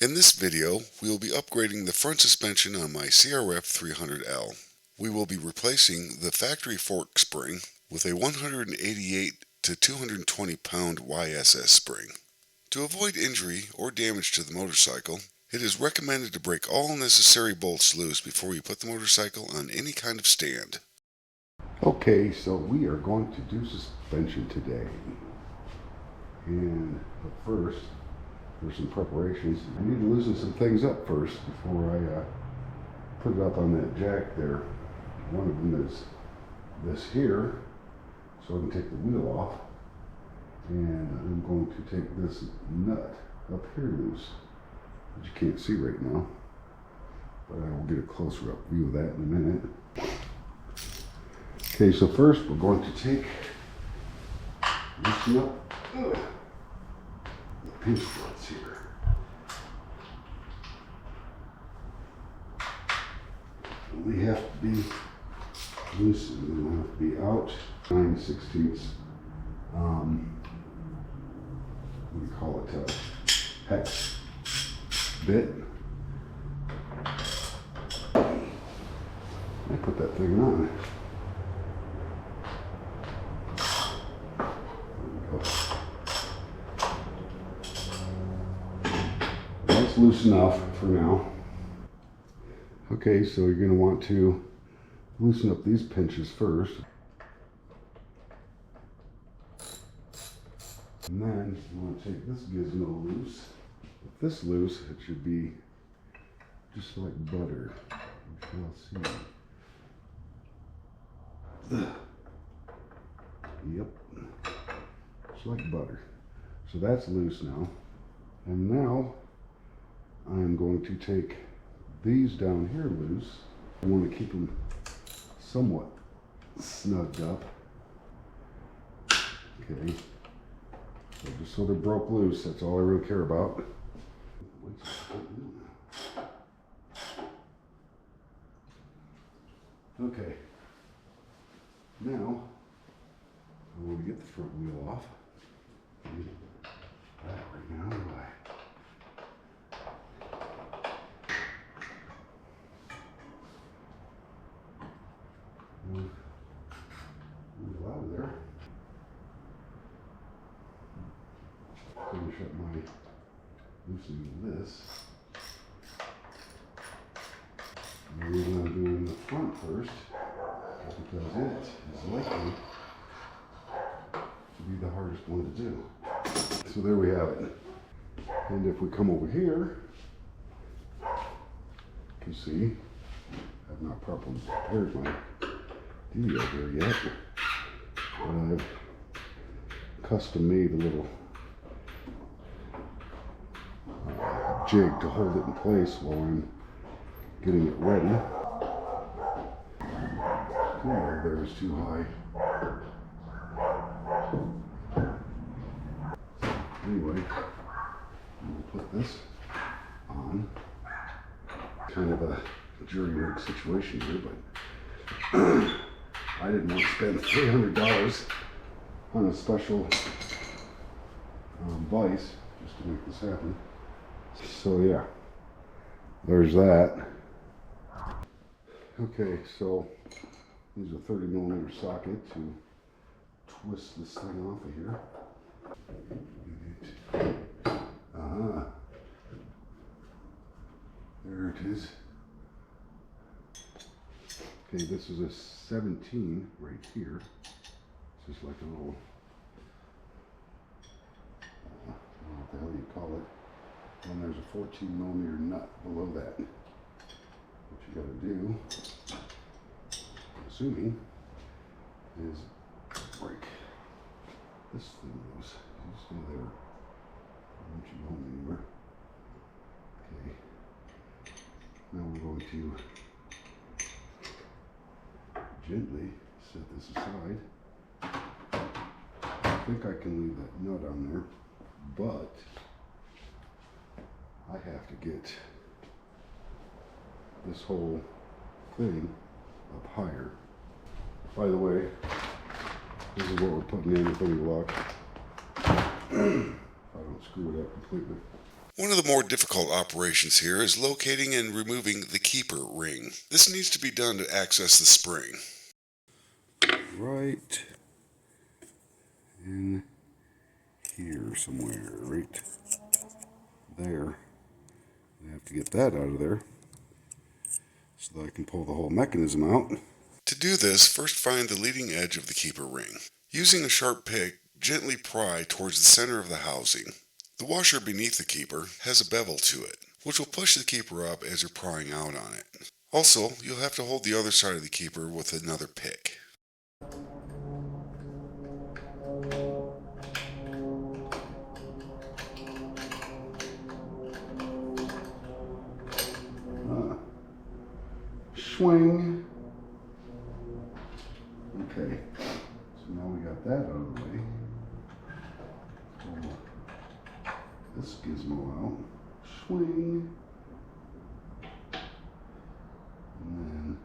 In this video, we will be upgrading the front suspension on my CRF 300L. We will be replacing the factory fork spring with a 188 to 220 pound YSS spring. To avoid injury or damage to the motorcycle, it is recommended to break all necessary bolts loose before you put the motorcycle on any kind of stand. Okay, so we are going to do suspension today. And first, there's some preparations. I need to loosen some things up first before I put it up on that jack there. One of them is this here, so I can take the wheel off. And I'm going to take this nut up here loose, which you can't see right now. But I will get a closer up view of that in a minute. Okay, so first we're going to take, loosen up the pinch rods here. They have to be loosened, they don't have to be out. 9/16, what do you call it, hex bit. I put that thing on. That's loose enough for now. Okay, so you're going to want to loosen up these pinches first. And then you want to take this gizmo loose. With this loose, it should be just like butter. You shall see. Yep, just like butter. So that's loose now. And now I'm going to take these down here loose. I want to keep them somewhat snugged up. Okay. So just so they're broke loose, that's all I really care about. Okay. Now, I want to get the front wheel off. That right now, move out of there. Finish up my loosening of this. And we're going to do in the front first, because it is likely to be the hardest one to do. So there we have it. And if we come over here, you can see I've not properly prepared my deal here yet. But I've custom made a little jig to hold it in place while I'm getting it ready. Oh, there is too high. Anyway, we'll put this on. Kind of a jury rig situation here, but I didn't want to spend $300 on a special vise just to make this happen. So yeah, there's that. Okay, so use a 30mm socket to twist this thing off of here. There it is. Okay, this is a 17 right here. It's just like a little, I don't know what the hell you call it. And there's a 14mm nut below that. What you gotta do, I'm assuming, is break this thing loose. You stay there. Don't you go anywhere. Okay. Now we're going to gently set this aside. I think I can leave that nut on there, but I have to get this whole thing up higher. By the way, this is what we're putting in with any luck. If I don't screw it up completely. One of the more difficult operations here is locating and removing the keeper ring. This needs to be done to access the spring. Right in here somewhere, right there. I have to get that out of there so that I can pull the whole mechanism out. To do this, first find the leading edge of the keeper ring. Using a sharp pick, gently pry towards the center of the housing. The washer beneath the keeper has a bevel to it, which will push the keeper up as you're prying out on it. Also, you'll have to hold the other side of the keeper with another pick. Swing. Okay, so now we got that out of the way. Pull this gizmo out. Swing. And then,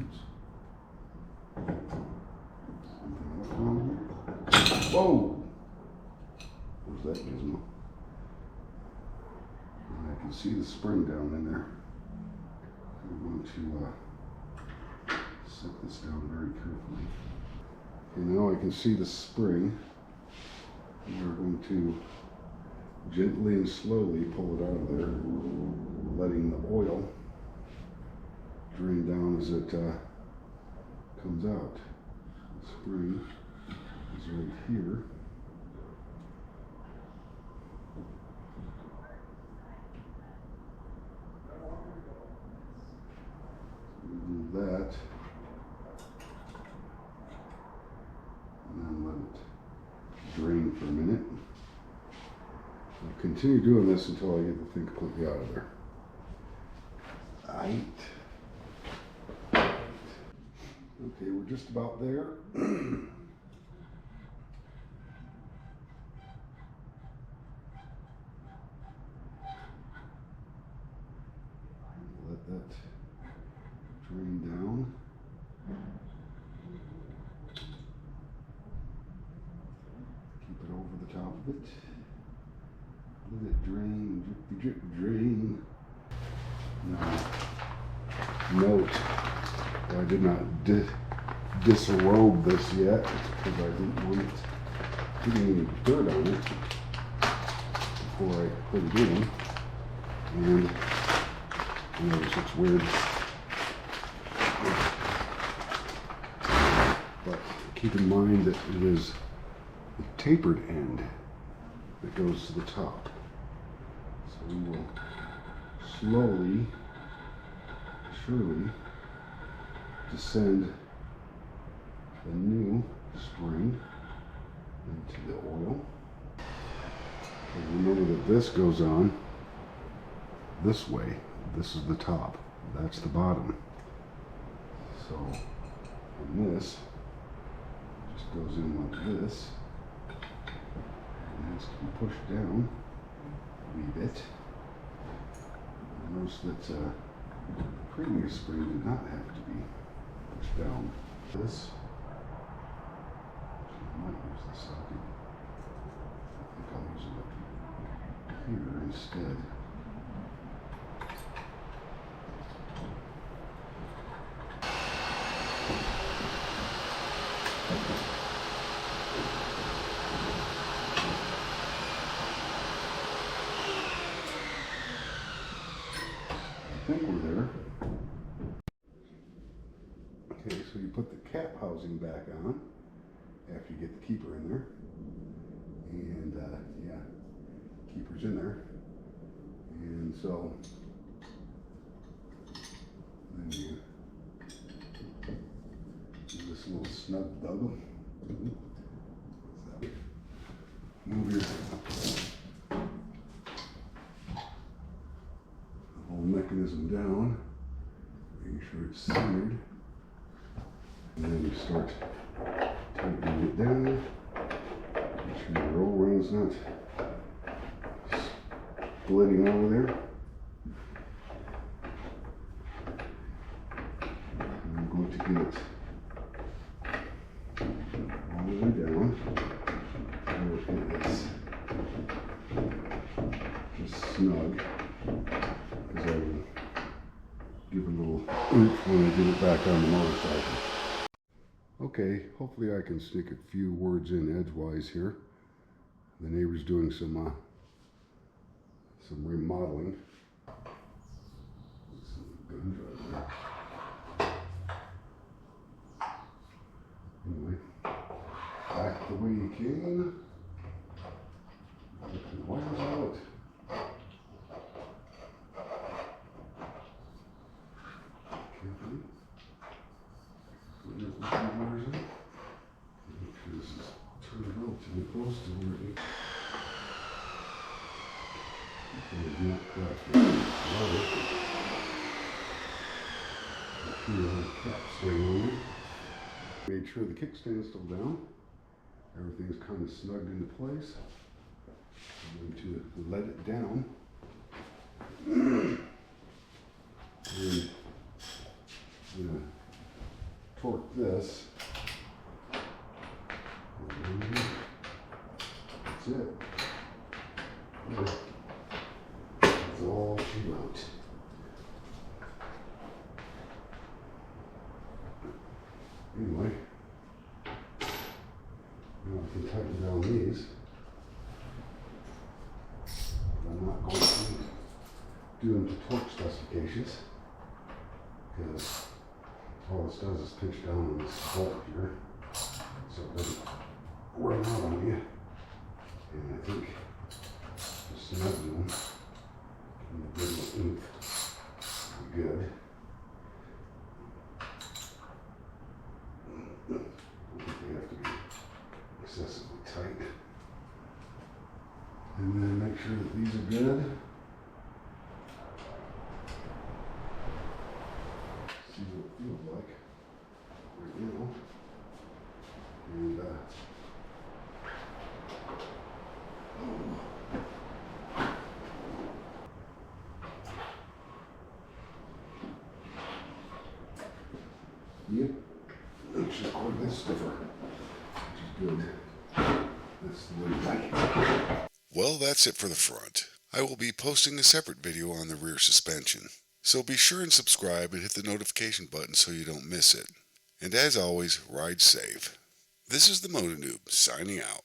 oops. Something else wrong here. Whoa! Where's that gizmo? And I can see the spring down in there. I'm going to set this down very carefully. And now I can see the spring. And we're going to gently and slowly pull it out of there, letting the oil drain down as it comes out. The spring is right here. Remove that, and then let it drain for a minute. I'll continue doing this until I get the thing completely out of there. Aight. Okay, we're just about there. Let that drain down. Keep it over the top of it. Let it drain, drippy drip drain. Now, note, I did not disrobe this yet because I didn't want it getting any dirt on it before I put it in. And I know this looks weird, but keep in mind that it is the tapered end that goes to the top. So we will slowly, surely descend the new spring into the oil. And remember that this goes on this way. This is the top. That's the bottom. So, and this just goes in like this. And has to be pushed down a wee bit. Notice that the previous spring did not have to be pushed down. This, I might use the socket. I think I'll use it up here instead. I think we're there. Okay, so you put the cap housing back on after you get the keeper in there. And yeah, keeper's in there. And so then you do this little snug duggle. Move your whole mechanism down, making sure it's centered. And then you start tightening it down. Make sure your O-ring's not splitting over there. And I'm going to get it all the way down. So it is snug, because I will give a little oomph when I get it back on the motorcycle. Okay, hopefully I can sneak a few words in edgewise here. The neighbor's doing some remodeling. Anyway, back the way you came. Take the wires out. Carefully. Put your wires in. Make sure this is turned relatively close to where it is. It is not correct. Love it. Make sure you have a cap staying on it. Made sure the kickstand's still down. Everything's kind of snugged into place. I'm going to let it down. And I'm going to torque this. And that's it. That's all she wrote. Anyway, now I can tighten down these. I'm not going to do them to torque specifications, because all this does is pinch down on this bolt here, so it doesn't run out on you. And I think just snugging them and a good little oomph will be good. I don't think they have to be excessively tight. And then make sure that these are good. See what it feels like right now. And yep, looks just quite a bit stiffer, which is good. That's the way I like it. Well, that's it for the front. I will be posting a separate video on the rear suspension, so be sure and subscribe and hit the notification button so you don't miss it. And as always, ride safe. This is the Moto Noob, signing out.